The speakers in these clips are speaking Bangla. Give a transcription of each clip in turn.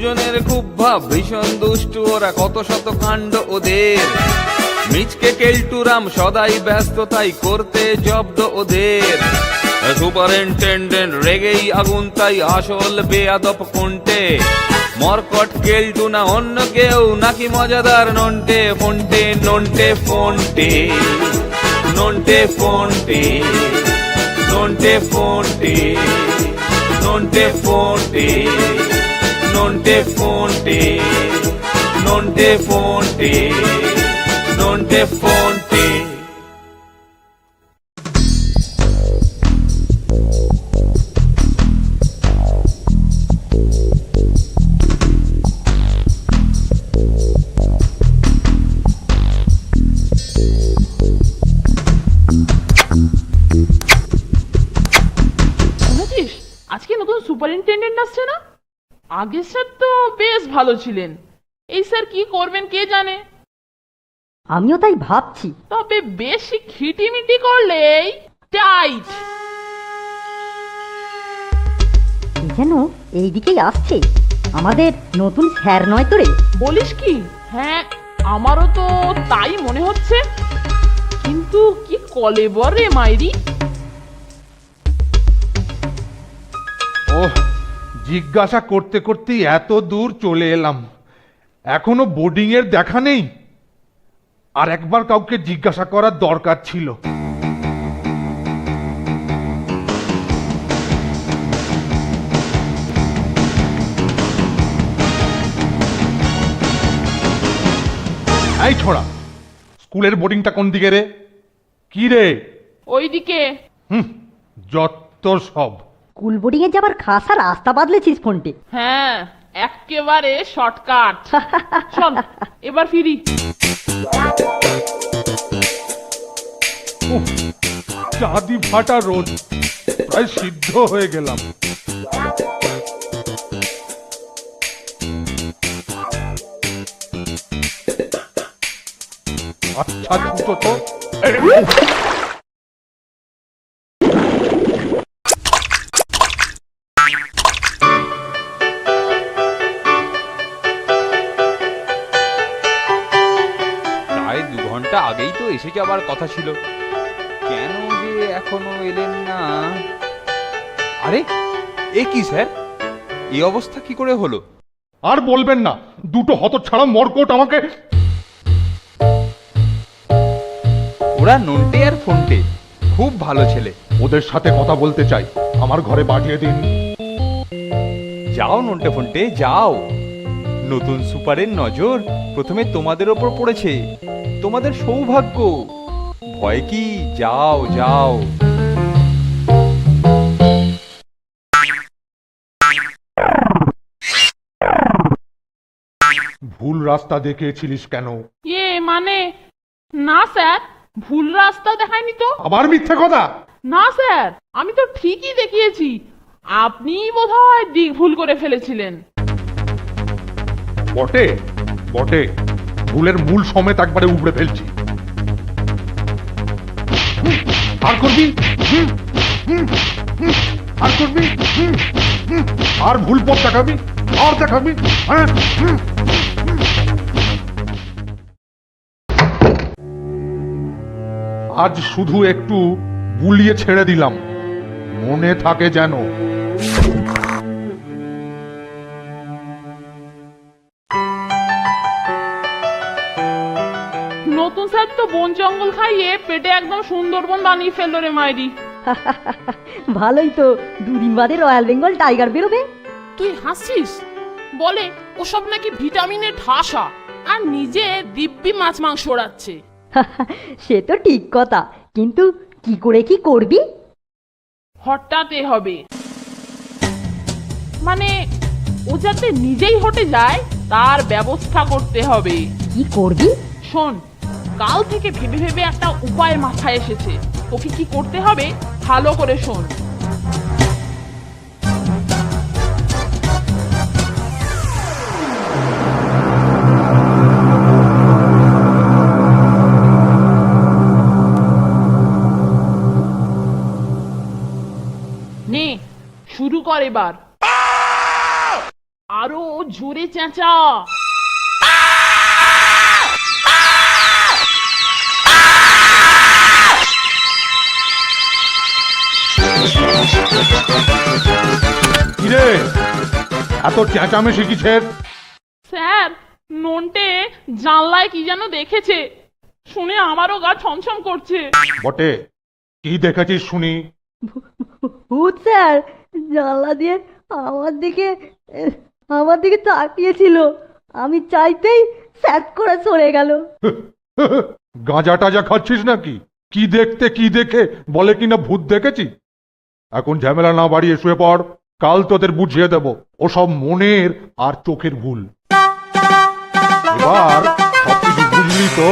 দুজনের খুব ভাব, ভীষণ দুষ্টু ওরা, কত শত কাণ্ড ওদের। মিচকে কেলটুরাম সদাই ব্যস্ততাই করতে জব্দ ওদের। সুপারিনটেন্ডেন্ট রেগেই আগুন, তাই আসল বেয়াদব কোনটে। মরকট কেলটু না অন্য কেউ, নাকি মজাদার নন্টে ফন্টে? নন্টে ফন্টে, নন্টে ফন্টে, নন্টে ফন্টে, নন্টে ফন্টে, নন্টে ফন্টে, নন্টে ফন্টে, নন্টে ফন্টে। আজকে নতুন সুপারিনটেন্ডেন্ট আসছে না? আগের স্যার তো বেশ ভালো ছিলেন, এই স্যার কি করবেন কে জানে। আমিও তাই ভাবছি। তবে বেশি খিটিমিটি করলেই টাইট। যেন এইদিকেই আসছে, আমাদের নতুন স্যার নয় তো রে? বলিস কি? হ্যাঁ, আমারও তো তাই মনে হচ্ছে। কিন্তু কি কলেবর রে মাইরি। ওহ, জিজ্ঞাসা করতে করতেই এত দূর চলে এলাম, এখনো বোর্ডিং এর দেখা নেই। আর একবার কাউকে জিজ্ঞাসা করার দরকার ছিল। এই ছোড়া, স্কুলের বোর্ডিংটা কোন দিকে রে? কি রে? ওইদিকে। যত সব। স্কুল বোর্ডিং এ যাবার খাসা রাস্তা বাদলেছিস ফোনটে। হ্যাঁ, একেবারে শর্টকাট। চল এবার ফিরি। চাঁদি ফাটা রোদ, প্রায় সিদ্ধ হয়ে গেলাম। আচ্ছা দুটো তো প্রায় 2 ঘন্টা আগেই তো এসে যাবার কথা ছিল, কেন যে এখনো এলেন না? আরে এ কি স্যার, এই অবস্থা কি করে হলো? আর বলবেন না, দুটো হতচ্ছাড়া মরকট আমাকে। ওরা নন্টে আর ফন্টে খুব ভালো ছেলে। ওদের সাথে কথা বলতে চাই, আমার ঘরে পাঠিয়ে দিন। যাও নন্টে ফন্টে যাও, নতুন সুপারের নজর প্রথমে তোমাদের ওপর পড়েছে, তোমাদের সৌভাগ্য। ভয় কি, যাও যাও। ভুল রাস্তা দেখিয়েছিলিস কেন? মানে না স্যার, ভুল রাস্তা দেখায়নি তো। আবার মিথ্যে কথা? না স্যার, আমি তো ঠিকই দেখিয়েছি। আপনিই বোধহয় দিক ভুল করে ফেলেছিলেন। বটে বটে, ভুলের মূল সমেত একবারে উপড়ে ফেলছি। আর করবি, আর করবি, আর ভুল পথ দেখাবি, আর দেখাবি। হ্যাঁ, আজ শুধু একটু বুলিয়ে ছেড়ে দিলাম, মনে থাকে যেন। নতুন স্যার তো বন জঙ্গল খাইয়ে পেটে একদম সুন্দরবন বানিয়ে ফেললো রে মাইরি। ভালোই তো, 2 দিন বাদে রয়্যাল বেঙ্গল টাইগার বেরোবে। তুই হাসছিস? বলে ওসব নাকি ভিটামিনের ঠাসা, আর নিজে দিব্যি মাছ মাংস ওড়াচ্ছে। সে তো ঠিক কথা, কিন্তু কি করে কি করবি? হঠাৎ হবে, মানে ও যাতে নিজেই হটে যায় তার ব্যবস্থা করতে হবে। কি করবি? শোন, কাল থেকে ভেবে ভেবে একটা উপায় মাথায় এসেছে। তোকে কি করতে হবে ভালো করে শোন। নে শুরু কর এবার। আরো জোরে চেঁচা। কিরে এত চেঁচামেচি কিসের? স্যার, নন্টে জানলায় কি যেন দেখেছে, শুনে আমারও গা ছমছম করছে। বটে, কি দেখেছিস শুনি? ভূত স্যার জানলা দিয়ে আমার দিকে তাকিয়েছিল। আমি চাইতেই স্যাট করে সরে গেল। গাঁজা টাজা খাচ্ছিস নাকি? কি দেখতে কি দেখে বলে কিনা ভূত দেখেছি। এখন ঝামেলা না বাড়িয়ে শুয়ে পড়, কাল তোদের বুঝিয়ে দেব ওসব মনের আর চোখের ভুল। এবার সবকিছু বুঝলি তো?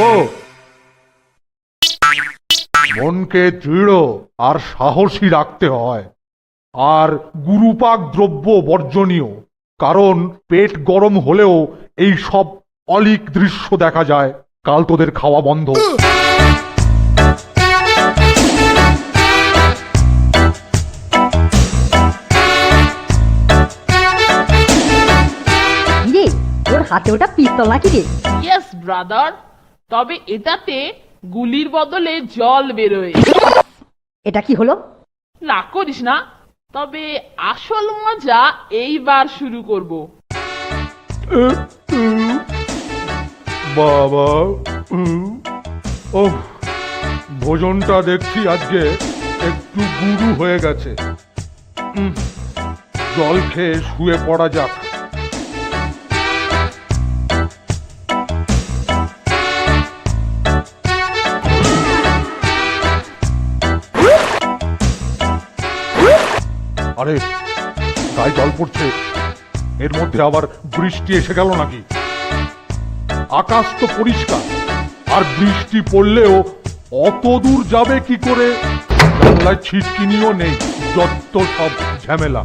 মনকে দৃঢ় আর সাহসী রাখতে হয়, আর গুরুপাক দ্রব্য বর্জনীয়, কারণ পেট গরম হলেও এই সব অলীক দৃশ্য দেখা যায়। কাল তোদের খাওয়া বন্ধ। রে ওর হাতে ওটা পিস্তল নাকি রে? ইয়েস ব্রাদার, তবে এটাতে গুলির বদলে জল বেরোয়। এটা কি হলো? রাগ করিস না, তবে আসল মজা এইবার শুরু করব। বাবা, ও ভোজনটা দেখছি আজকে একটু গুরু হয়ে গেছে। জল খেয়ে শুয়ে পড়া যাক। আরে গায়ে জল পড়ছে, এর মধ্যে আবার বৃষ্টি এসে গেল নাকি? আকাশ তো পরিষ্কার, আর বৃষ্টি পড়লেও অত দূর যাবে কি করে? জানলায় ছিটকিনিও নেই, যত সব ঝামেলা।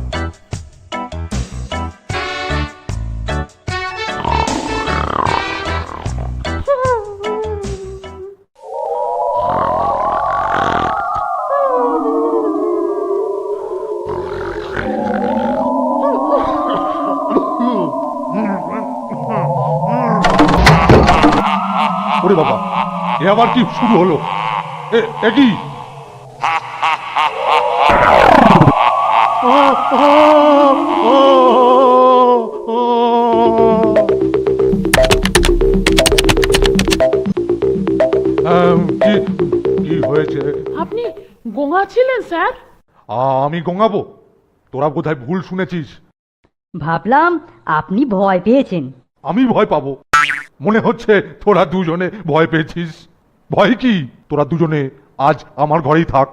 ওরে বাবা, এ আবার কি শুরু হলো? এ কি? কি হয়েছে? আপনি গোঙাচ্ছিলেন স্যার? আমি গঙাবো? তোরা বোধহয় ভুল শুনেছিস। ভাবলাম আপনি ভয় পেয়েছেন। আমি ভয় পাবো? মনে হচ্ছে তোরা দুজনে ভয় পেয়েছিস। ভয় কি? তোরা দুজনে আজ আমার ঘরেই থাক।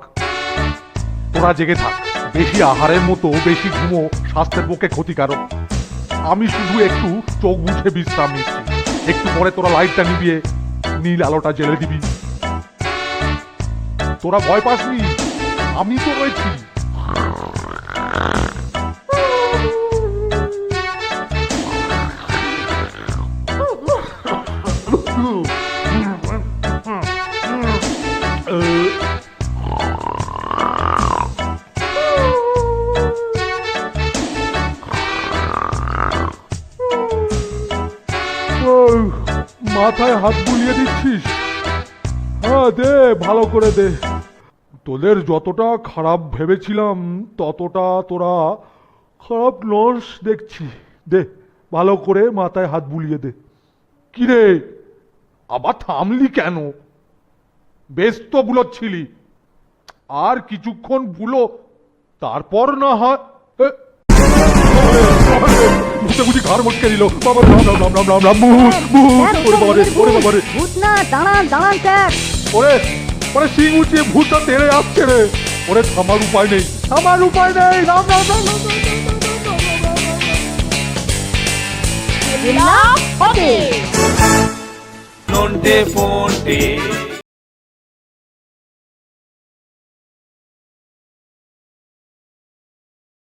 তোরা জেগে থাক। বেশি আহারের মতো বেশি ঘুমো স্বাস্থ্যের পক্ষে ক্ষতিকারক। আমি শুধু একটু চোখ বুঝে বিশ্রাম নিচ্ছি। একটু পরে তোরা লাইটটা নিভিয়ে নীল আলোটা জ্বেলে দিবি। তোরা ভয় পাসনি, আমি তো রয়েছি। মাথায় হাত বুলিয়ে দিচ্ছিস? হ্যাঁ দে, ভালো করে দে। তোদের যতটা খারাপ ভেবেছিলাম ততটা তোরা খারাপ নস দেখছি। দে, ভালো করে মাথায় হাত বুলিয়ে দে। কিরে, আবার থামলি কেন? বেশ তো বুলোচ্ছিলি, আর কিছুক্ষণ বুলো, তারপর না হয়। বুঝি ঘর মটকে দিল। বাবা, রাম রাম রাম রাম রাম রাম। ওরে বাবারে, ওরে বাবারে। ভূত না, দাঁড়ান দাঁড়ান স্যার। ওরে সিং উঁচিয়ে ভূতটা তেড়ে আসছে রে। ওরে থামার উপায় নেই, থামার উপায় নেই। রাম রাম রাম রাম হবে। Nonte fonte